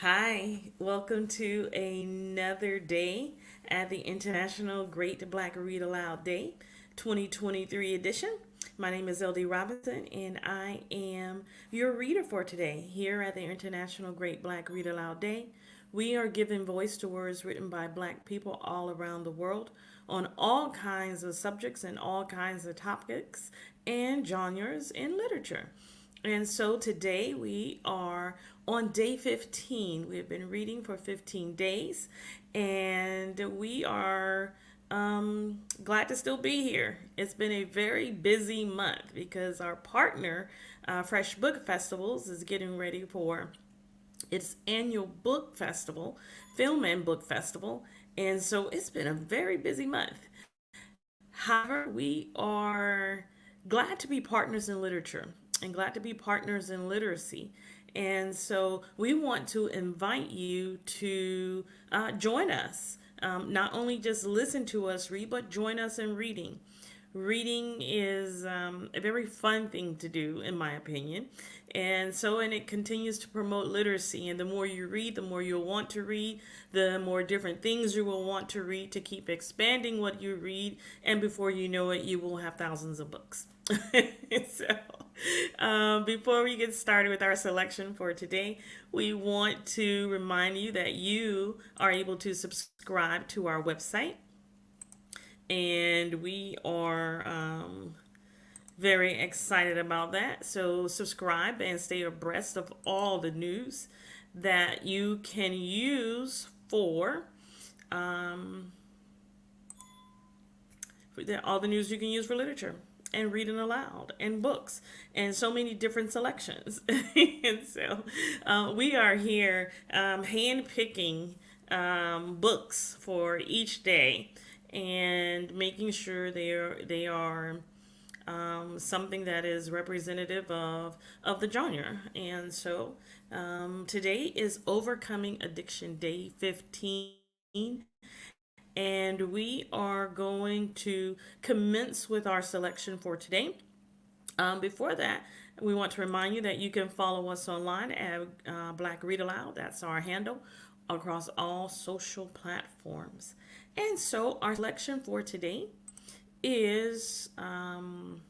Hi, welcome to another day at the International Great Black Read Aloud Day 2023 edition. My name is LD Robinson, and I am your reader for today here at the International Great Black Read Aloud Day. We are giving voice to words written by Black people all around the world on all kinds of subjects and all kinds of topics and genres in literature. And so today we are on day 15. We have been reading for 15 days, and we are glad to still be here. It's been a very busy month because our partner, Fresh Book Festivals, is getting ready for its annual book festival, film and book festival. And so it's been a very busy month. However, we are glad to be partners in literature and glad to be partners in literacy. And so we want to invite you to join us. Not only just listen to us read, but join us in reading. Reading is a very fun thing to do, in my opinion. And it continues to promote literacy. And the more you read, the more you'll want to read, the more different things you will want to read to keep expanding what you read. And before you know it, you will have thousands of books. Before we get started with our selection for today, we want to remind you that you are able to subscribe to our website, and we are very excited about that. So, subscribe and stay abreast of all the news that you can use all the news you can use for literature and reading aloud and books and so many different selections. And so we are here hand picking books for each day and making sure they are something that is representative of the genre. And so today is Overcoming Addiction Day 15, and we are going to commence with our selection for today. Before that, we want to remind you that you can follow us online at Black Read Aloud. That's our handle across all social platforms. And so, our selection for today is God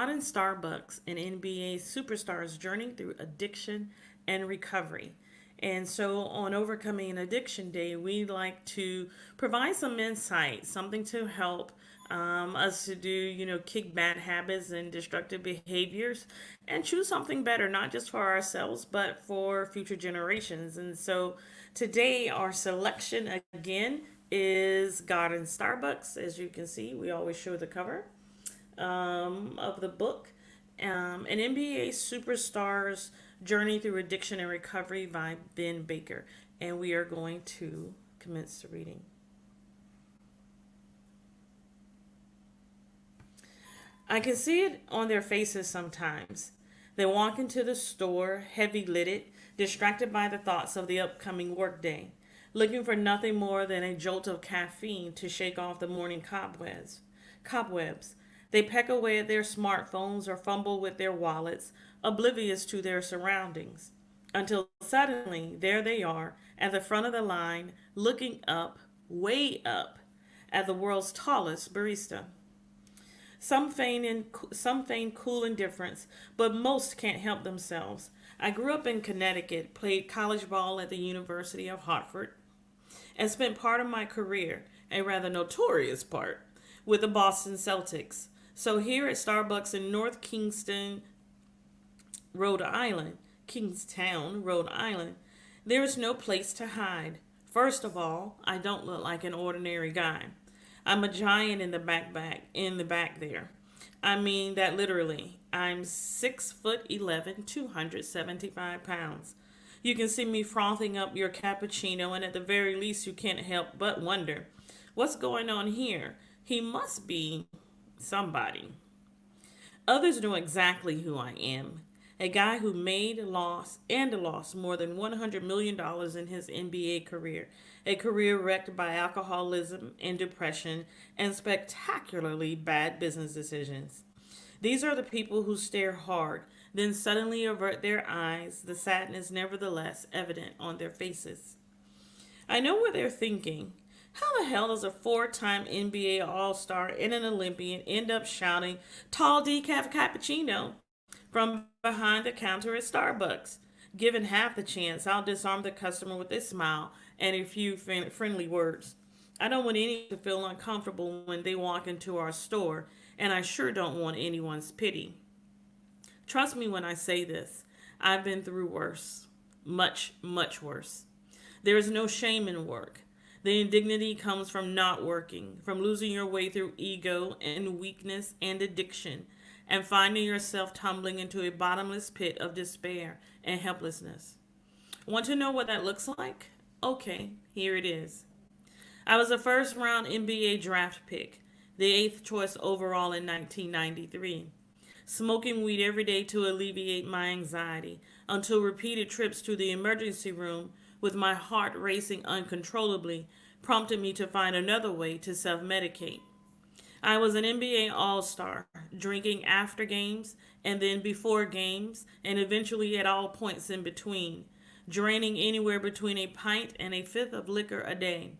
and Starbucks, an NBA superstar's journey through addiction and recovery. And so on Overcoming an Addiction Day, we like to provide some insight, something to help us to do, kick bad habits and destructive behaviors and choose something better, not just for ourselves, but for future generations. And so today, our selection again is God and Starbucks. As you can see, we always show the cover of the book. An NBA Superstar's Journey Through Addiction and Recovery by Vin Baker. And we are going to commence the reading. I can see it on their faces sometimes. They walk into the store, heavy lidded, distracted by the thoughts of the upcoming workday, looking for nothing more than a jolt of caffeine to shake off the morning cobwebs. They peck away at their smartphones or fumble with their wallets, oblivious to their surroundings, until suddenly there they are at the front of the line, looking up, way up, at the world's tallest barista. Some feign cool indifference, but most can't help themselves. I grew up in Connecticut, played college ball at the University of Hartford, and spent part of my career, a rather notorious part, with the Boston Celtics. So here at Starbucks in North Kingstown, Rhode Island, there is no place to hide. First of all, I don't look like an ordinary guy. I'm a giant in the back there. I mean that literally. I'm 6'11", 275 pounds. You can see me frothing up your cappuccino, and at the very least, you can't help but wonder, what's going on here? He must be somebody. Others know exactly who I am. A guy who made, lost more than $100 million in his NBA career. A career wrecked by alcoholism and depression and spectacularly bad business decisions. These are the people who stare hard, then suddenly avert their eyes, the sadness nevertheless evident on their faces. I know what they're thinking. How the hell does a four-time NBA All-Star and an Olympian end up shouting tall decaf cappuccino from behind the counter at Starbucks? Given half the chance, I'll disarm the customer with a smile and a few friendly words. I don't want anyone to feel uncomfortable when they walk into our store, and I sure don't want anyone's pity. Trust me when I say this. I've been through worse. Much, much worse. There is no shame in work. The indignity comes from not working, from losing your way through ego and weakness and addiction, and finding yourself tumbling into a bottomless pit of despair and helplessness. Want to know what that looks like? Okay, here it is. I was a first round NBA draft pick, the eighth choice overall in 1993. Smoking weed every day to alleviate my anxiety, until repeated trips to the emergency room with my heart racing uncontrollably prompted me to find another way to self medicate. I was an NBA All Star, drinking after games and then before games, and eventually at all points in between, draining anywhere between a pint and a fifth of liquor a day,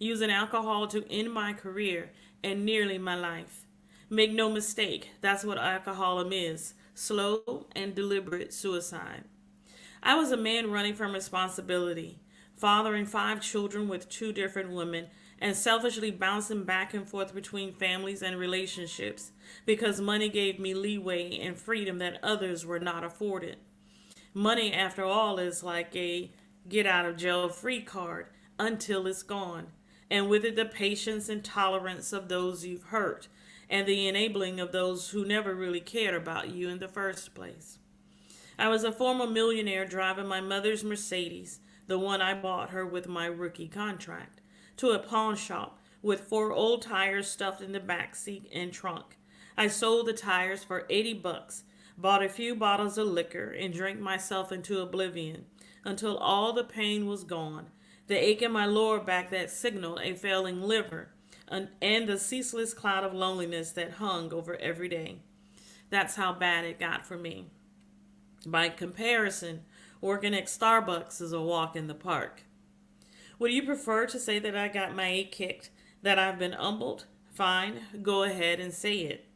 using alcohol to end my career and nearly my life. Make no mistake, that's what alcoholism is: slow and deliberate suicide. I was a man running from responsibility, fathering five children with two different women, and selfishly bouncing back and forth between families and relationships because money gave me leeway and freedom that others were not afforded. Money, after all, is like a get out of jail free card until it's gone, and with it the patience and tolerance of those you've hurt, and the enabling of those who never really cared about you in the first place. I was a former millionaire driving my mother's Mercedes, the one I bought her with my rookie contract, to a pawn shop with four old tires stuffed in the back seat and trunk. I sold the tires for $80, bought a few bottles of liquor, and drank myself into oblivion until all the pain was gone, the ache in my lower back that signaled a failing liver, and the ceaseless cloud of loneliness that hung over every day. That's how bad it got for me. By comparison, working at Starbucks is a walk in the park. Would you prefer to say that I got my A kicked, that I've been humbled? Fine, go ahead and say it.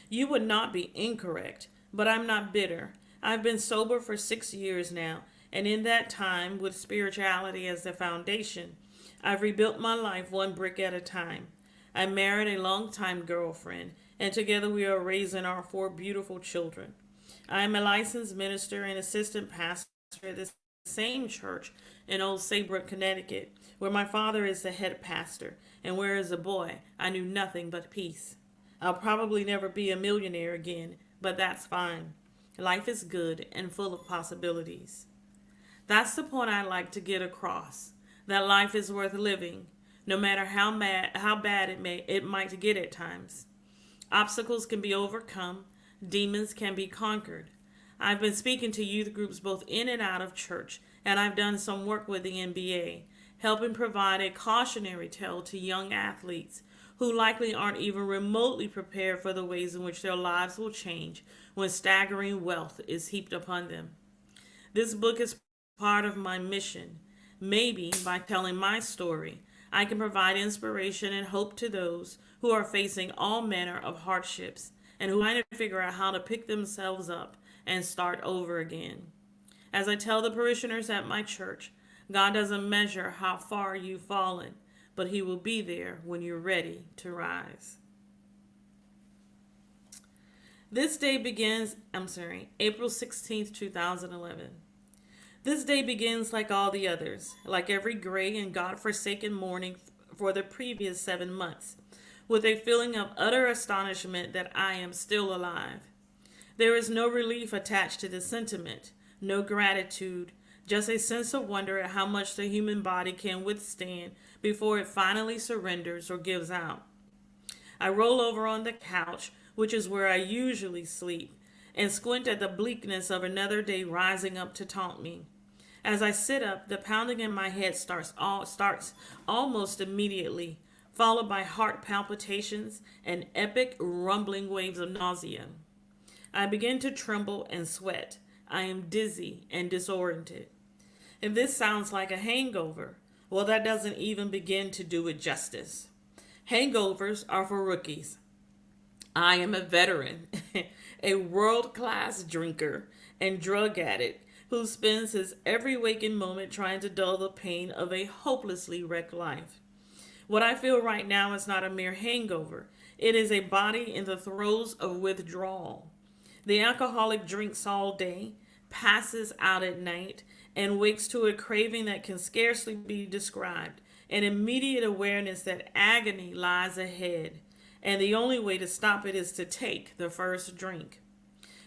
You would not be incorrect, but I'm not bitter. I've been sober for 6 years now, and in that time, with spirituality as the foundation, I've rebuilt my life one brick at a time. I married a longtime girlfriend, and together we are raising our four beautiful children. I am a licensed minister and assistant pastor at the same church in Old Saybrook, Connecticut, where my father is the head pastor, and where as a boy I knew nothing but peace. I'll probably never be a millionaire again, but that's fine. Life is good and full of possibilities. That's the point I like to get across, that life is worth living, no matter how bad it might get at times. Obstacles can be overcome, demons can be conquered. I've been speaking to youth groups both in and out of church, and I've done some work with the NBA, helping provide a cautionary tale to young athletes who likely aren't even remotely prepared for the ways in which their lives will change when staggering wealth is heaped upon them. This book is part of my mission. Maybe by telling my story, I can provide inspiration and hope to those who are facing all manner of hardships and who trying to figure out how to pick themselves up and start over again. As I tell the parishioners at my church, God doesn't measure how far you've fallen, but He will be there when you're ready to rise. This day begins, April 16th, 2011. This day begins like all the others, like every gray and God-forsaken morning for the previous 7 months, with a feeling of utter astonishment that I am still alive. There is no relief attached to the sentiment, no gratitude, just a sense of wonder at how much the human body can withstand before it finally surrenders or gives out. I roll over on the couch, which is where I usually sleep, and squint at the bleakness of another day rising up to taunt me. As I sit up, the pounding in my head starts almost immediately, followed by heart palpitations and epic rumbling waves of nausea. I begin to tremble and sweat. I am dizzy and disoriented. If this sounds like a hangover, well, that doesn't even begin to do it justice. Hangovers are for rookies. I am a veteran, a world class drinker and drug addict who spends his every waking moment trying to dull the pain of a hopelessly wrecked life. What I feel right now is not a mere hangover, it is a body in the throes of withdrawal. The alcoholic drinks all day, passes out at night, and wakes to a craving that can scarcely be described, an immediate awareness that agony lies ahead, and the only way to stop it is to take the first drink.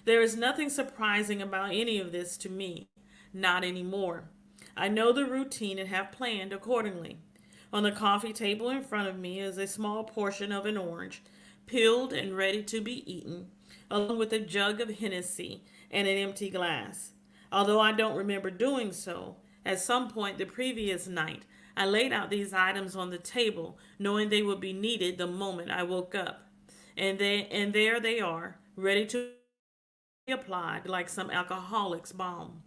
There is nothing surprising about any of this to me, not anymore. I know the routine and have planned accordingly. On the coffee table in front of me is a small portion of an orange, peeled and ready to be eaten, along with a jug of Hennessy and an empty glass. Although I don't remember doing so, at some point the previous night, I laid out these items on the table, knowing they would be needed the moment I woke up. And there they are, ready to be applied like some alcoholic's balm.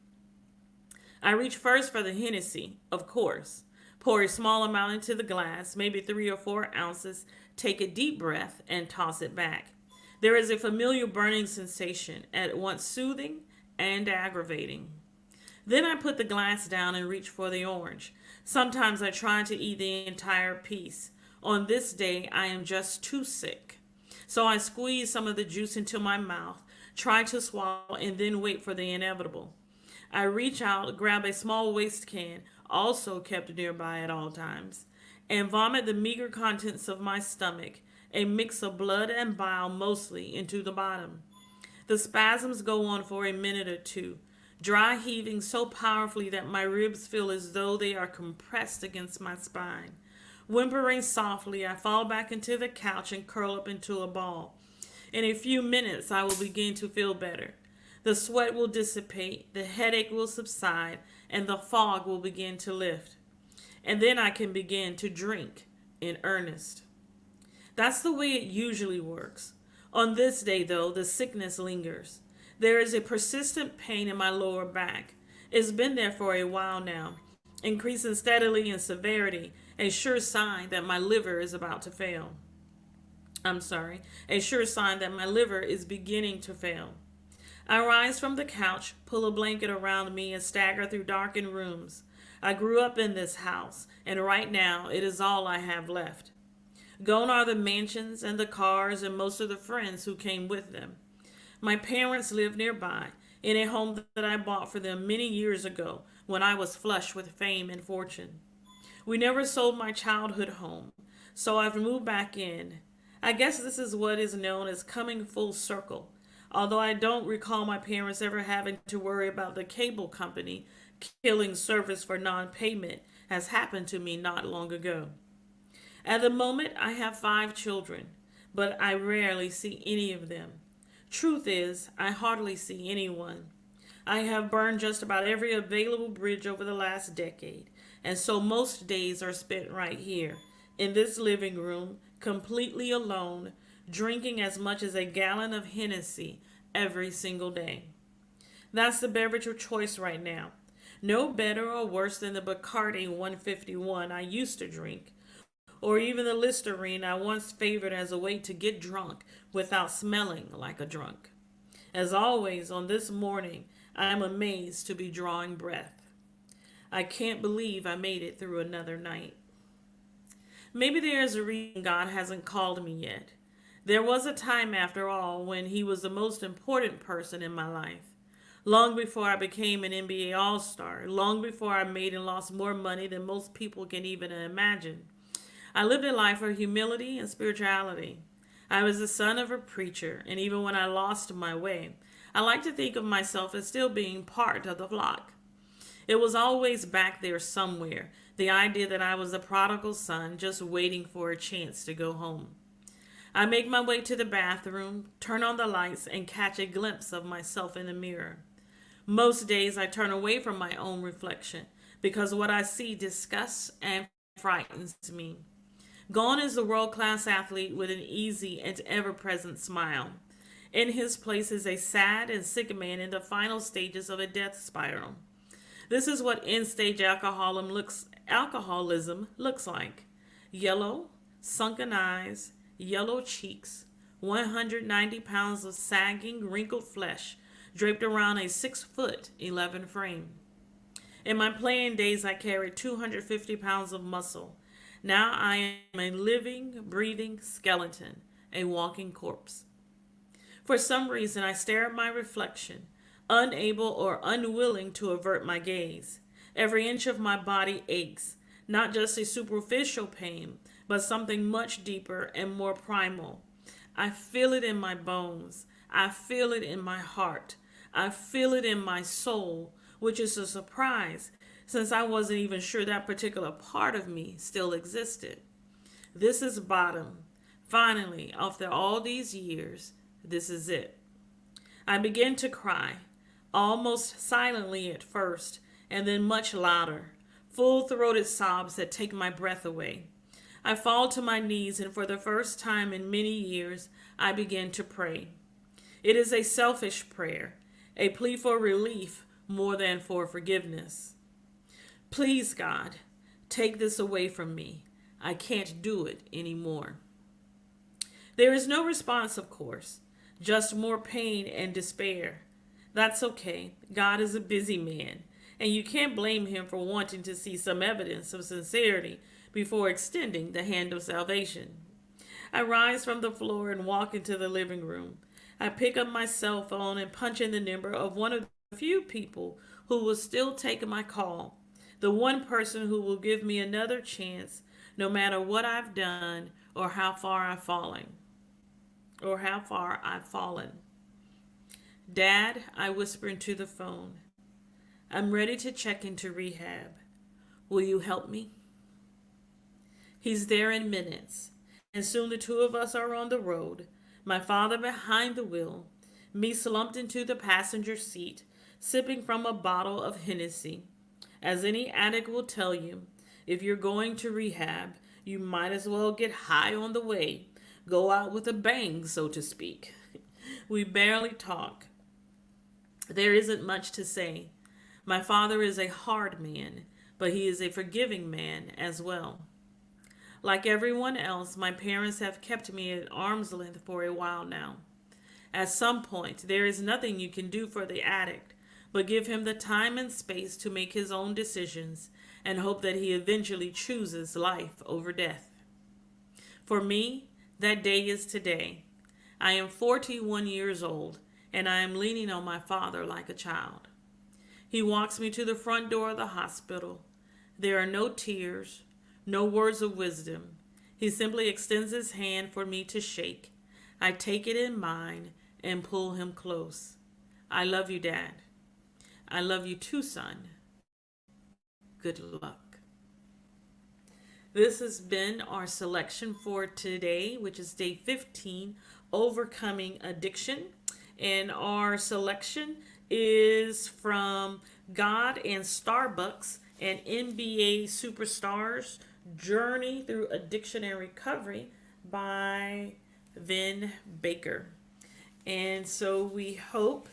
I reach first for the Hennessy, of course. Pour a small amount into the glass, maybe 3 or 4 ounces, take a deep breath, and toss it back. There is a familiar burning sensation, at once soothing and aggravating. Then I put the glass down and reach for the orange. Sometimes I try to eat the entire piece. On this day, I am just too sick. So I squeeze some of the juice into my mouth, try to swallow, and then wait for the inevitable. I reach out, grab a small waste can, also kept nearby at all times, and vomit the meager contents of my stomach, a mix of blood and bile mostly, into the bottom. The spasms go on for a minute or two, dry heaving so powerfully that my ribs feel as though they are compressed against my spine. Whimpering softly, I fall back into the couch and curl up into a ball. In a few minutes, I will begin to feel better. The sweat will dissipate, the headache will subside, and the fog will begin to lift. And then I can begin to drink in earnest. That's the way it usually works. On this day, though, the sickness lingers. There is a persistent pain in my lower back. It's been there for a while now, increasing steadily in severity, a sure sign that my liver is about to fail. A sure sign that my liver is beginning to fail. I rise from the couch, pull a blanket around me, and stagger through darkened rooms. I grew up in this house, and right now it is all I have left. Gone are the mansions and the cars and most of the friends who came with them. My parents live nearby, in a home that I bought for them many years ago when I was flush with fame and fortune. We never sold my childhood home, so I've moved back in. I guess this is what is known as coming full circle, although I don't recall my parents ever having to worry about the cable company killing service for non-payment, as happened to me not long ago. At the moment, I have 5 children, but I rarely see any of them. Truth is, I hardly see anyone. I have burned just about every available bridge over the last decade, and so most days are spent right here, in this living room, completely alone, drinking as much as a gallon of Hennessy every single day. That's the beverage of choice right now. No better or worse than the Bacardi 151 I used to drink, or even the Listerine I once favored as a way to get drunk without smelling like a drunk. As always, on this morning, I am amazed to be drawing breath. I can't believe I made it through another night. Maybe there is a reason God hasn't called me yet. There was a time, after all, when He was the most important person in my life. Long before I became an NBA All-Star, long before I made and lost more money than most people can even imagine. I lived a life of humility and spirituality. I was the son of a preacher, and even when I lost my way, I like to think of myself as still being part of the flock. It was always back there somewhere, the idea that I was the prodigal son just waiting for a chance to go home. I make my way to the bathroom, turn on the lights, and catch a glimpse of myself in the mirror. Most days I turn away from my own reflection because what I see disgusts and frightens me. Gone is the world-class athlete with an easy and ever-present smile. In his place is a sad and sick man in the final stages of a death spiral. This is what end stage alcoholism looks like: yellow, sunken eyes, yellow cheeks, 190 pounds of sagging, wrinkled flesh draped around a 6 foot 11 frame. In my playing days, I carried 250 pounds of muscle. Now I am a living, breathing skeleton, a walking corpse. For some reason, I stare at my reflection, unable or unwilling to avert my gaze. Every inch of my body aches, not just a superficial pain, but something much deeper and more primal. I feel it in my bones. I feel it in my heart. I feel it in my soul, which is a surprise since I wasn't even sure that particular part of me still existed. This is bottom. Finally, after all these years, this is it. I begin to cry, almost silently at first, and then much louder, full-throated sobs that take my breath away. I fall to my knees, and for the first time in many years, I begin to pray. It is a selfish prayer, a plea for relief more than for forgiveness. Please, God, take this away from me. I can't do it anymore. There is no response, of course, just more pain and despair. That's okay. God is a busy man, and you can't blame him for wanting to see some evidence of sincerity before extending the hand of salvation. I rise from the floor and walk into the living room. I pick up my cell phone and punch in the number of one of the few people who will still take my call, the one person who will give me another chance no matter what I've done or how far I've fallen. Dad, I whisper into the phone. I'm ready to check into rehab. Will you help me? He's there in minutes, and soon the two of us are on the road, my father behind the wheel, me slumped into the passenger seat, sipping from a bottle of Hennessy. As any addict will tell you, if you're going to rehab, you might as well get high on the way, go out with a bang, so to speak. We barely talk. There isn't much to say. My father is a hard man, but he is a forgiving man as well. Like everyone else, my parents have kept me at arm's length for a while now. At some point, there is nothing you can do for the addict but give him the time and space to make his own decisions and hope that he eventually chooses life over death. For me, that day is today. I am 41 years old, and I am leaning on my father like a child. He walks me to the front door of the hospital. There are no tears, no words of wisdom. He simply extends his hand for me to shake. I take it in mine and pull him close. I love you, Dad. I love you too, son. Good luck. This has been our selection for today, which is day 15, Overcoming Addiction. And our selection is from God and Starbucks and NBA Superstars Journey Through Addiction and Recovery by Vin Baker. And so we hope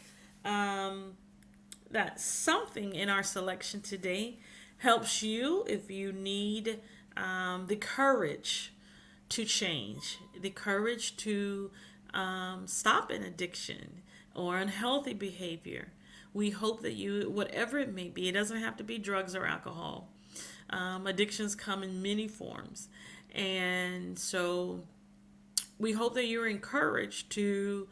that something in our selection today helps you if you need the courage to change, the courage to stop an addiction or unhealthy behavior. We hope that you, whatever it may be, it doesn't have to be drugs or alcohol. Addictions come in many forms. And so we hope that you're encouraged to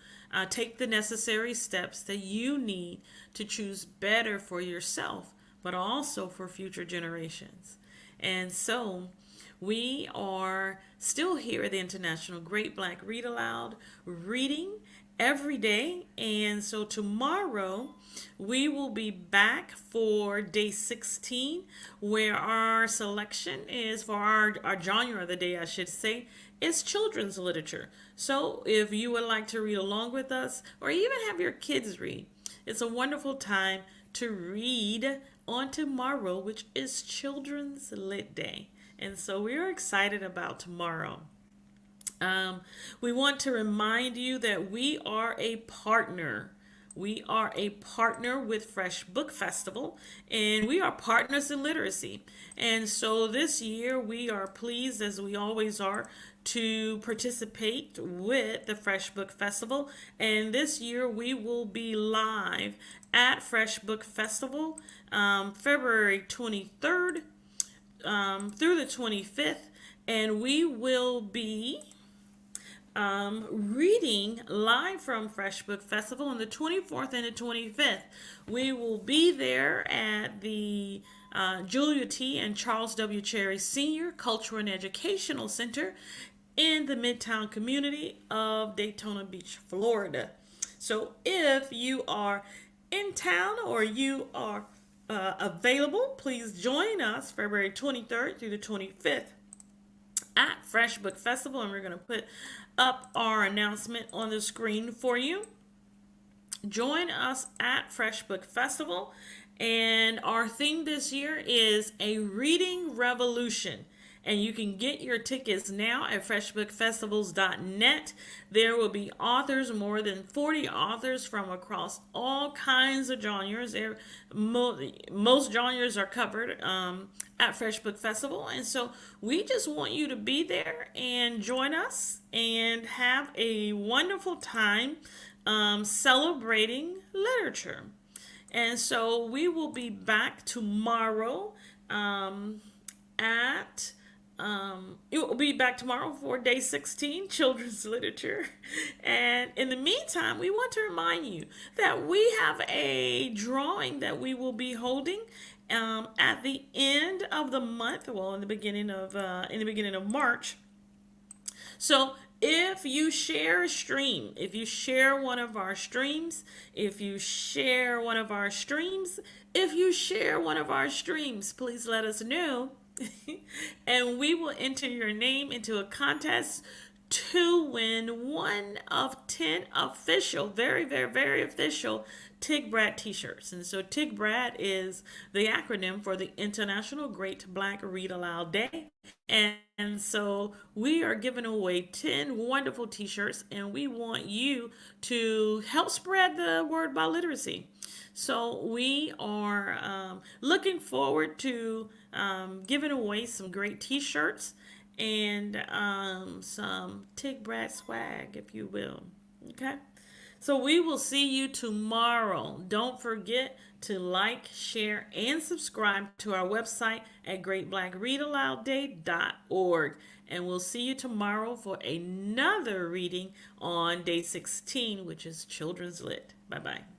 take the necessary steps that you need to choose better for yourself, but also for future generations. And so we are still here at the International Great Black Read Aloud, reading every day. And so tomorrow we will be back for day 16, where our selection is for our genre of the day, I should say, is children's literature. So if you would like to read along with us, or even have your kids read, it's a wonderful time to read on tomorrow, which is Children's Lit Day. And so we are excited about tomorrow. Um, we want to remind you that we are a partner. We are a partner with Fresh Book Festival, and we are partners in literacy. And so this year, we are pleased, as we always are, to participate with the Fresh Book Festival. And this year, we will be live at Fresh Book Festival February 23rd through the 25th, and we will be reading live from Fresh Book Festival on the 24th and the 25th. We will be there at the Julia T. and Charles W. Cherry Senior Cultural and Educational Center in the Midtown community of Daytona Beach, Florida. So if you are in town or you are available, please join us February 23rd through the 25th at Fresh Book Festival, and we're going to put up our announcement on the screen for you. Join us at Fresh Book Festival, and our theme this year is a reading revolution. And you can get your tickets now at freshbookfestivals.net. There will be authors, more than 40 authors from across all kinds of genres. Most genres are covered at Fresh Book Festival. And so we just want you to be there and join us and have a wonderful time celebrating literature. And so we will be back tomorrow it will be back tomorrow for day 16, children's literature. And in the meantime, we want to remind you that we have a drawing that we will be holding at the end of the month. Well, in the beginning of March. So if you share a stream, if you share one of our streams, if you share one of our streams, please let us know. And we will enter your name into a contest to win one of 10 official, very, very, very official TIG Brat t-shirts. And so TIG Brat is the acronym for the International Great Black Read Aloud Day. And so we are giving away 10 wonderful t-shirts, and we want you to help spread the word about literacy. So we are looking forward to giving away some great t-shirts and some TIG Brat swag, if you will. Okay? So we will see you tomorrow. Don't forget to like, share, and subscribe to our website at greatblackreadaloudday.org. And we'll see you tomorrow for another reading on day 16, which is Children's Lit. Bye-bye.